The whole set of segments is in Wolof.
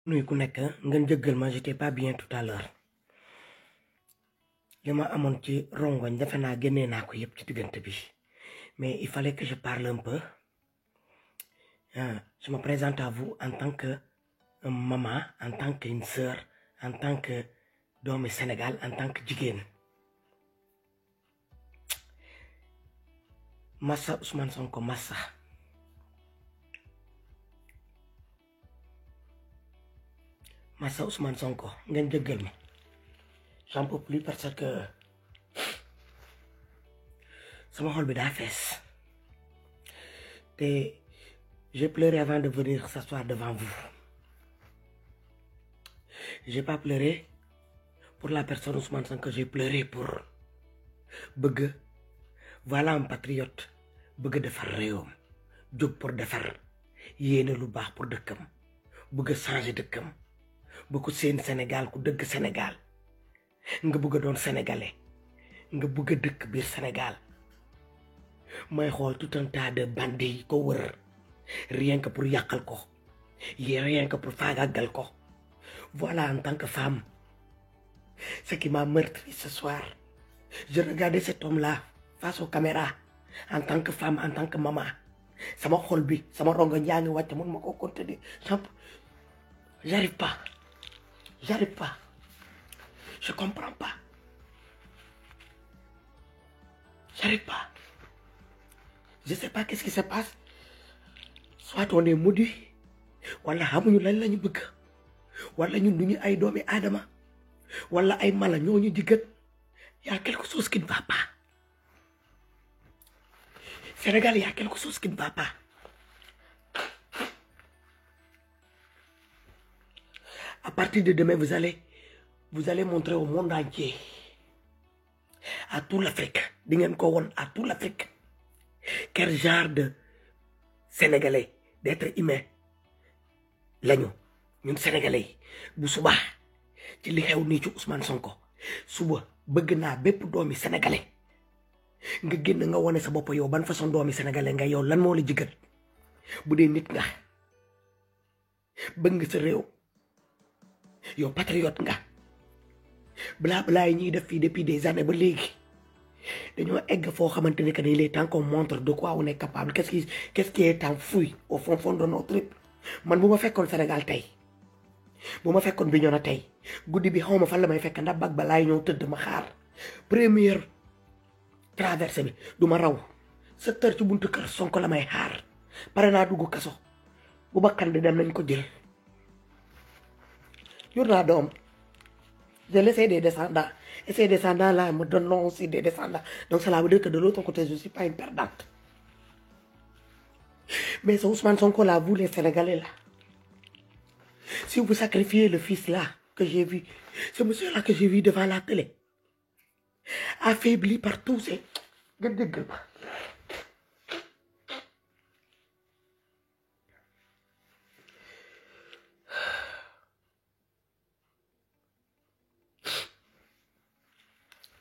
nuy ku nekk ngeen jëggal ma j'étais pas bien tout à l'heure li ma amoon ci rongoñ defe naa génnee naa ko yëpp ci diggante bi mais il fallait que je parle un peu. Je me présente à vous en tant que maman, en tant qu'une sœur, en tant que doomi Sénégal, en tant que jigéen. Massa Ousmane Sonko massa. Massa Ousmane Sonko ngeen jëggal ma j'en peux plus parce que sama xol bi daa fees te j'ai pleuré avant de venir s'asseoir devant vous. J'ai pas pleuré pour la personne Ousmane Sonko, j'ai pleuré pour bëgg voilà un patriote bëgg defar réewam jóg pour defar yéene lu baax pour dëkkam bëgg changer dëkkam bëgg seen Sénégal ku dëgg Sénégal nga bëgg doon sénégalais nga bëgg dëkk biir Sénégal may xool tout un tas de bandits yi ko wër rien que pour yàqal ko rien que pour faagaagal ko. Voilà en tant que femme ce qui m'a meurtri ce soir. Je regardais cet homme-là face aux caméras en tant que femme, en tant que maman. Sama xol bi sama rongo ñaa ngi wàcc mun ma ko contenir. J'arrive pas. Je comprends pas. J'arrive pas. Je sais pas qu'est-ce qui se passe. Soit on est maudit wala xamuñu lan lañu bëgg wala ñun duñu ay doomi aadama wala ay mala ñooñu diggat. Y a quelque chose qui ne va pas. Sénégal, y a quelque chose qui ne va pas. À partir de demain, vous allez montrer au monde entier, à toute l'Afrique, à toute l'Afrique, quel genre de Sénégalais, d'être humain, l'agneau, ñun Sénégalais, bu suba ci li xew nii ci Ousmane Sonko, suba bëgg naa bépp doomi Sénégalais nga génn nga wone sa bopp yow ban façon doomi Sénégalais nga yow lan moo la jigal bu dee nit nga bëgg nga sa réew yow patriote nga blabla yi ñuy def fii depuis des années ba léegi dañoo egg foo xamante ni que il est temps qu'on montre de quoi on est capable qu'est-ce qui est enfoui au fond de nos tripes. Man bu ma fekkoon Sénégal tey bu ma fekkoon Bignona tey guddi bi xaw ma fan la may fekk ndax bag ba laay ñëw tëdd ma xaar première traversée bi du ma raw 7 heures ci buntu kër Sonko la may xaar pare naa dugg kaso bu bakkan di dem nañ ko jël. Jur naa doom je laisse des descendants et ces descendants là me donnent aussi des descendants donc cela veut dire que de l'autre côté je suis pas une perdante. Mais ce Ousmane Sonko là, vous les Sénégalais là, si vous sacrifiez le fils là que j'ai vu, ce monsieur là que j'ai vu devant la télé, affaibli par tous ces...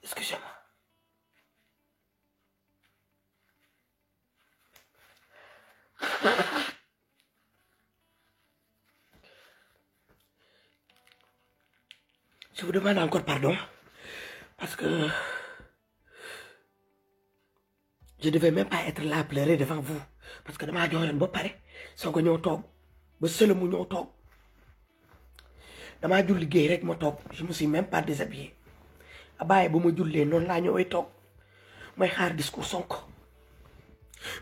Excusez-moi. Je vous demande encore pardon parce que je devais même pas être là à pleurer devant vous parce que damaa jooyoon ba pare soo ko ñëw toog ba sële mu ñëw toog damaa jul liggéey rek ma toog je me suis même pas déshabillé abaaye bu ma jullee noonu laa ñëwee toog may xaar discours Sonko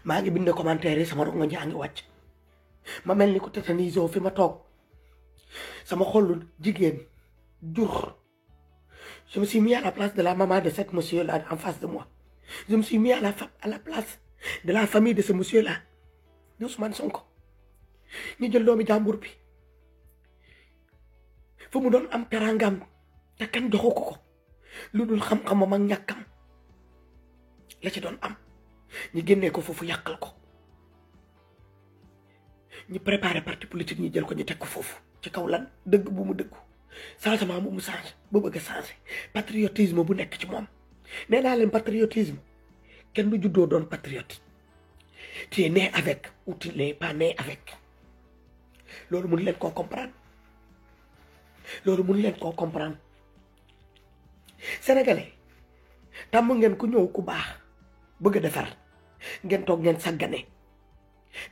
maa ngi bind commentaire yi sama rongo ñaa ngi wàcc ma mel ni ko tétanisé fi ma toog sama xolu jigéen jur. Je me suis mis à la place de la maman de cet monsieur-là en face de moi. Je me suis mis à la place de la famille de ce monsieur-là, d'Ousmane Sonko. Ñu jël doomi jàmbur bi fu mu doon am terangam te kenn joxu ko lu dul xam-xamam ak ñàkkam la ci doon am ñu génnee ko foofu yàqal ko ñu préparé parti politique ñu jël ko ñu teg ko foofu ci kaw lan dëgg bu mu dëggu changement bu mu change ba bëgg a changer patriotisme bu nekk ci moom nee naa leen patriotisme kenn du juddoo doon patriote tu es né avec ou tu n'es pas né avec loolu mun leen koo comprendre loolu mënu leen koo comprendre sénégalais tàmm ngeen ku ñëw ku baax bëgg a defar ngeen toog ngeen sàggane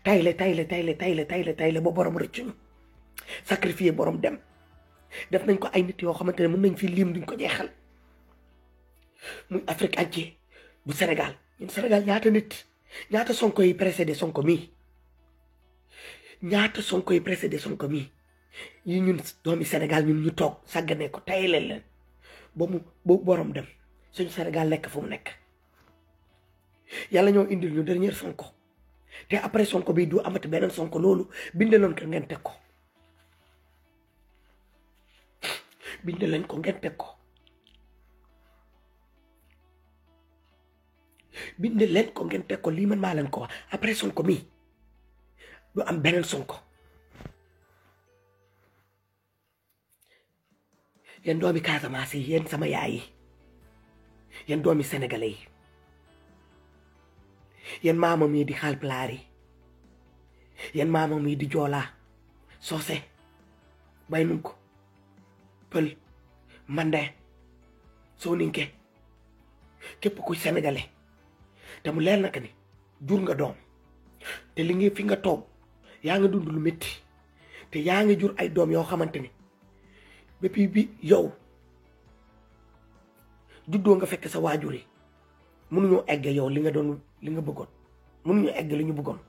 tayle ba borom rëccuñu sacrifier borom dem def nañ ko ay nit yoo xamante ne mën nañ fi lim duñ ko jeexal muy Afrique entier bu Sénégal ñun Sénégal ñaata Sonko yi précédé Sonko mii ñaata Sonko yi précédé Sonko mii yi ñun doomi Sénégal ñun ñu toog sàggane ko tayle leen ba borom dem suñu Sénégal nekk fu mu nekk yàlla ñoo indil ñu dernier Sonko te après Sonko bi du amati beneen Sonko loolu bindaloon ko ngeen teg ko binde lañ ko ngeen teg ko binde leen ko ngeen teg ko lii man maa leen ko wax après Sonko mi du am beneen Sonko yéen doomi Casamance yi yéen sama yaay yi yéen doomi sénégalais yi yéen maamam yi di Haalpulaar yi yéen maamam yi di Joola Soose Baynunko Pël Mandé Soninké képp kuy sénégalais te mu leer naka ni jur nga doom te li nga fi nga toog yaa nga dund lu métti te yaa nga jur ay doom yoo xamante ni depuis bi yow juddoo nga fekk sa waajur yi mënuñoo egg yow li nga bëggoon mënuñu egg li ñu bëggoon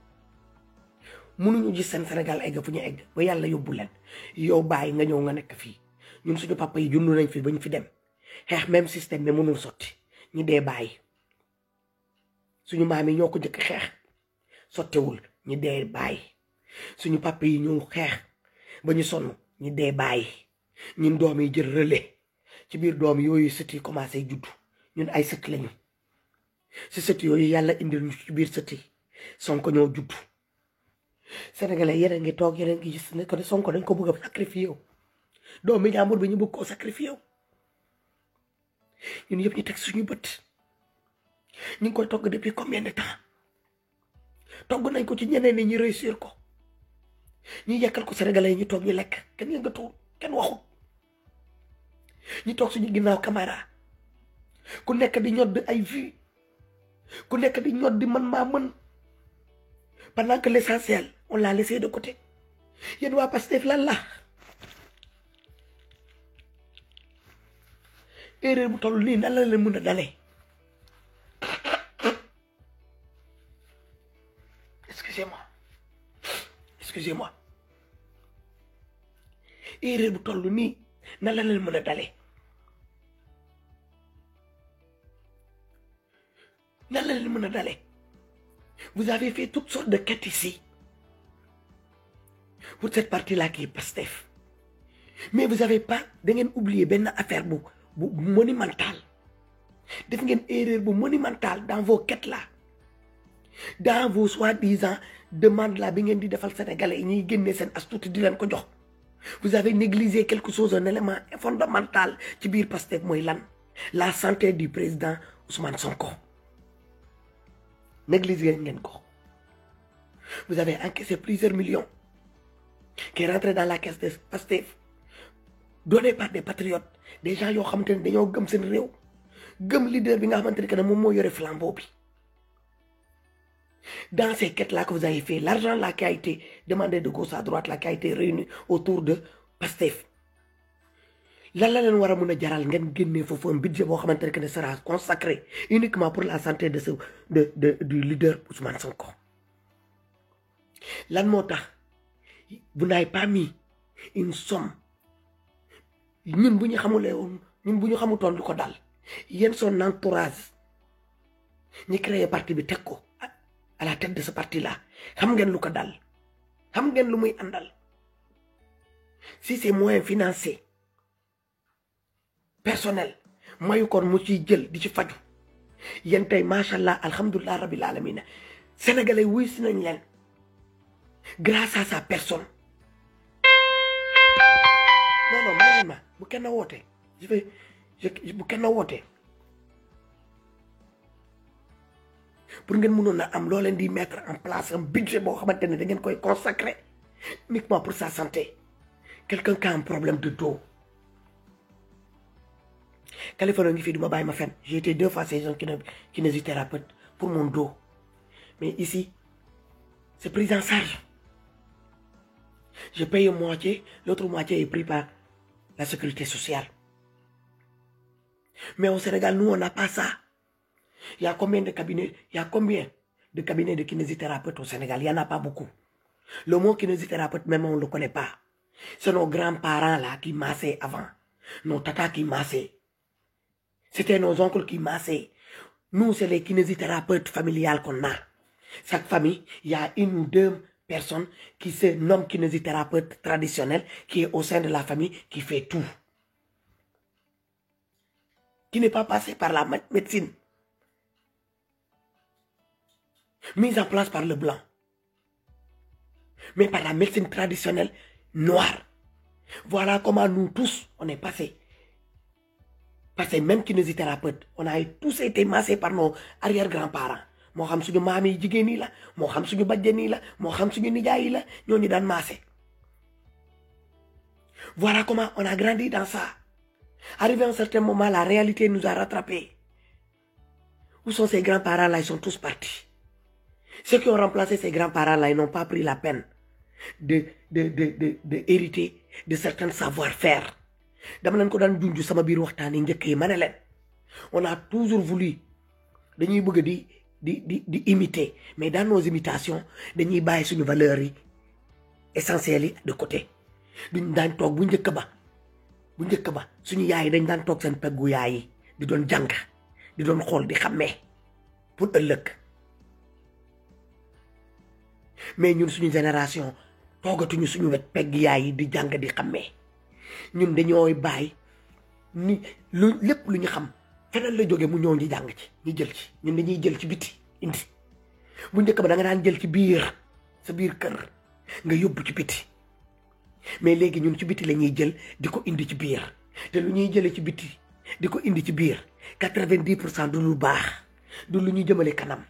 mënuñu gis seen Sénégal egg fu ñu egg ba yàlla yóbbu leen yow bàyyi nga ñëw nga nekk fii ñun suñu papa yi jund nañ fi bañ fi dem xeex même système mais mënul sotti ñi dee bàyyi suñu maam yi ñoo ko jëkk xeex sottewul ñi dee bàyyi suñu papa yi ñëw xeex ba ñu sonn ñi dee bàyyi ñun doom yi jël relais ci biir doom yooyu sët yi commencé juddu ñun ay sët lañu si sët yooyu yàlla indil ñu ci biir sët yi Sonko ñoo juddu sénégalais yéen a ngi toog yéen a ngi gis ne que Sonko dañ ko bëgg a sacrifié wu doomi jàmbur bi ñu bëgg koo sacrifié wu ñun yëpp ñu teg suñu bët ñu ngi koy togg depuis combien de temps togg nañ ko ci ñeneen ñi réussir ko ñu yekkal ko sénégalais yi ñu toog ñu lekk kenn yëngatuwul kenn waxul ñu toog suñu ginnaaw caméra ku nekk di ñodd ay vues ku nekk di ñodd di man maa mën pendant que l'essentiel on l'a laissé de côté yéen waa Pastef lan la erreur bu toll nii nan la leen mën a dalee excusez-moi erreur bu toll nii nan la leen mën a dalee nan la leen mën a dalee vous avez fait toutes sortes de quêtes ici pour cette partie-là qui est Pastef mais vous avez pas da ngeen oublier benn affaire bu monumentale def ngeen erreur bu monumentale dans vos quêtes là dans vos soi-disant demandes là bi ngeen di defal sénégalais yi ñuy génnee seen astuce di leen ko jox vous avez négligé quelque chose, un élément fondamental ci biir Pastef mooy lan la santé du président Ousmane Sonko négligé ngeen ko vous avez encaissé plusieurs millions qui est rentré dans la caisse de Pastef donné par des patriotes des gens yoo xamante ne dañoo gëm seen réew gëm leader bi nga xamante ne que ne moom moo yore flambeau bi dans ces quêtes-là que vous avez fait l'argent là qui a été demandé de gauche à droite là qui a été réuni autour de Pastef lan la leen war a mën a jaral ngeen génnee foofu un budget boo xamante ne que ne sera consacré uniquement pour la santé du leader Ousmane Sonko lan moo tax vous n'avez pas mis une somme ñun bu ñu xamulee woon ñun bu ñu xamutoon lu ko dal yéen son entourage ñi créé parti bi teg ko à la tête de ce parti là xam ngeen lu ko dal xam ngeen lu muy àndal si c'est moyen financier personnel mayu kon mu ciy jël di ci faju yéen tey macha allah alhamdulilah rabil alamina sénégalais wuy si nañ leen grâce à sa personne non ma bu kenn woote bu kenn woote pour ngeen mënoon a am loo leen di mettre en place un budget boo xamante ne da ngeen koy consacrer uniquement pour sa santé quelqu'un qui a un problème de dos Californie ngi fi duma bàyyi ma fen. J'ai été 2 fois chez un kinésithérapeute pour mon dos. Mais ici, c'est pris en charge. Je paye moitié, l'autre moitié est pris par la sécurité sociale. Mais au Sénégal, nous, on n'a pas ça. Il y a combien de cabinets, de kinésithérapeutes au Sénégal? Il n'y en a pas beaucoup. Le mot kinésithérapeute, même, on ne le connaît pas. C'est nos grands-parents là qui massaient avant. Nos tatas qui massaient. C'était nos oncles qui massaient. Nous, c'est les kinésithérapeutes familiales qu'on a. Chaque famille, il y a 1 ou 2 personnes qui se nomment kinésithérapeute traditionnel, qui est au sein de la famille, qui fait tout. Qui n'est pas passé par la médecine. Mise en place par le blanc. Mais par la médecine traditionnelle noire. Voilà comment nous tous, on est passés. Par ces mêmes kinésithérapeutes. On a tous été massés par nos arrière-grands-parents. Moo xam suñu maam yi jigéen yi la, moo xam suñu bajjen yi la, moo xam suñu nijaay yi la, ñooñu daan massé. Voilà comment on a grandi dans ça. Arrivé à un certain moment, la réalité nous a rattrapés. Où sont ces grands-parents-là? Ils sont tous partis. Ceux qui ont remplacé ces grands-parents-là, ils n'ont pas pris la peine de hériter de certains savoir-faire. Dama leen ko daan junj sama biir waxtaan yi njëkk yi ma ne leen on a toujours voulu dañuy bëgg di imiter mais dans nos imitations dañuy bàyyi suñu valeurs yi essentielles yi de côté. duñ daan toog bu njëkk ba suñu yaay dañ daan toog seen peggu yaay yi di doon jàng di doon xool di xàmmee pour ëllëg. Mais ñun suñu génération toogatuñu suñu wet pegg yaay yi di jàng di xàmmee. ñun dañooy bàyyi ni lépp lu ñu xam feneen la jóge mu ñëw ñu jàng ci ñu jël ci ñun dañuy jël ci biti indi bu njëkk ba da nga daan jël ci biir sa biir kër nga yóbbu ci biti mais léegi ñun ci biti la ñuy jël di ko indi ci biir te lu ñuy jëlee ci biti di ko indi ci biir 90% du lu baax du lu ñu jëmale kanam.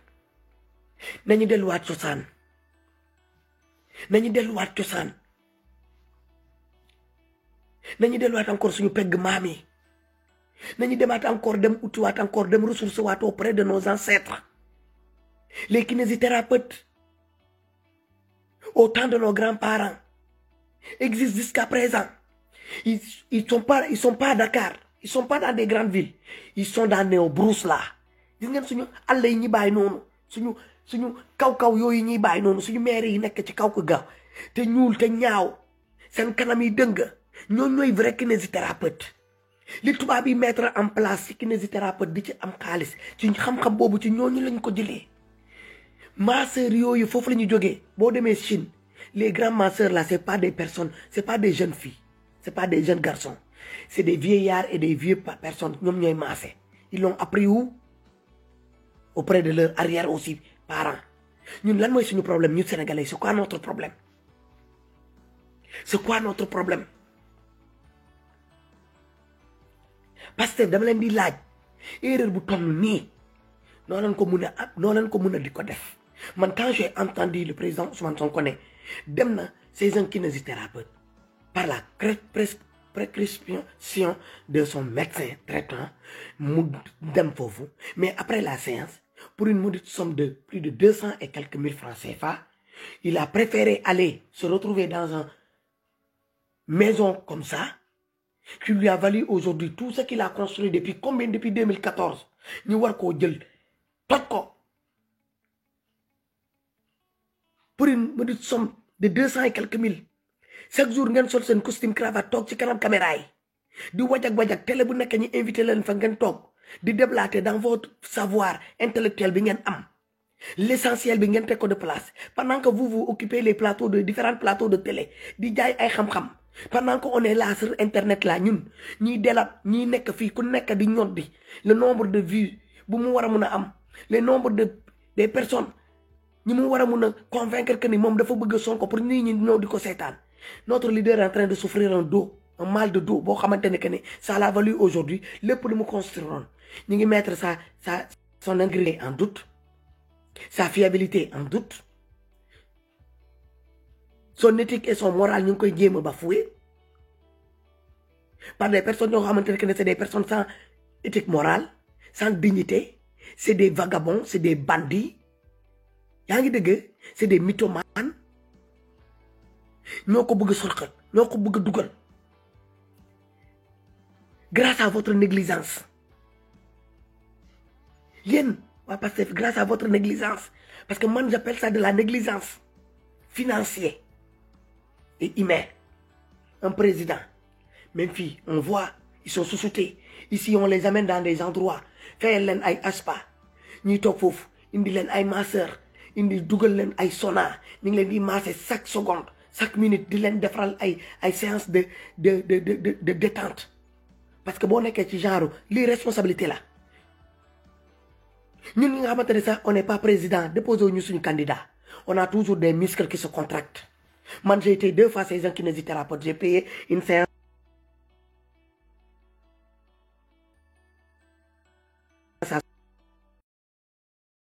nañu delluwaat cosaan nañu delluwaat encore suñu pegg maam yi nañu demaat encore dem utiwaat encore dem ressource waat auprès de nos ancêtres les kinésithérapeutes au temps de nos grands-parents existent jusqu'à présent. Ils sont pas à Dakar, ils sont pas dans des grandes villes, ils sont dans nos brousses là. Gis ngeen suñu àll yi ñi bàyyi noonu suñu kaw yooyu ñuy bàyyi noonu suñu maire yi nekk ci kaw ko ga te ñuul te ñaaw seen kanam yi dëng ñooñu ñooy vrai kinésithérapeute. li tubaab yi mettre en place ci kinésithérapeute di ci am xaalis ci xam-xam boobu ci ñooñu lañ ko jëlee. masseurs yooyu foofu la ñu jógee boo demee Chine les grands masseurs là c'est pas des personnes, c'est pas des jeunes filles, c'est pas des jeunes garçons, c'est des vieillards et des vieux personnes ñoom ñooy massé. Ils l'ont appris où? Auprès de leurs arrière aussi parents. ñun lan mooy suñu problème ñun sénégalais c'est quoi notre problème? C'est quoi notre problème? parce que dama leen di laaj erreur bu toll nii noo leen ko mën a di ko def. Man quand j'ai entendu le président Ousmane Sonko ne dem na c'est un kinésithérapeute par la prescription de son médecin traitant mu dem foofu, mais après la séance pour une modique somme de plus de 200 et quelques mille francs CFA, il a préféré aller se retrouver dans une maison comme ça qui lui a valu aujourd'hui tout ce qu'il a construit depuis combien? Depuis 2014 ñu war koo jël toj ko pour une modique somme de 200 et quelques mille. Chaque jour ngeen sol seen costume cravate toog ci kanam caméra yi di wajak télé bu nekk ñi invité leen fa ngeen toog di déblater dans votre savoir intellectuel bi ngeen am. L'essentiel bi ngeen teg ko de place pendant que vous occupez les plateaux de différents plateaux de télé di jaay ay xam-xam. Pendant qu'on est là sur internet là ñun ñiy delab ñiy nekk fii ku nekk di ñoddi le nombre de vues bu mu war a mun a am, le nombre des personnes ñi mu war a mun a convaincre que ni moom dafa bëgg Sonko pour nit ñi ñëw di ko seetaan. Notre leader est en train de souffrir un mal de dos boo xamante ne que ne ça l'a valu aujourd'hui lépp lu mu construiroon ñu ngi mettre son ingrédient en doute, sa fiabilité en doute, son éthique et son moral ñu ngi koy jéem a bafoué par des personnes yoo xamante ne que c'est des personnes sans éthique morale, sans dignité. C'est des vagabonds, c'est des bandits. C'est des mythomanes. Grâce à votre négligence. Grâce à votre négligence. Parce que moi, j'appelle ça de la négligence financière et humaine. Un président, même fille, on voit, ils sont sous-soutés. Ici, on les amène dans des endroits. Fait len ay aspa. Ñi tok fofu, indi len ay masseur, indi dougal len ay sona, ñi ngi len di masser chaque seconde, chaque minute di len defral ay séance de détente. Parce que bo nekké ci genre li responsabilité là. Ñun nga xamantene ça on n'est pas président, déposé ñu suñu candidat. On a toujours des muscles qui se contractent. Moi, j'ai été 2 fois chez un kinésithérapeute. J'ai payé une séance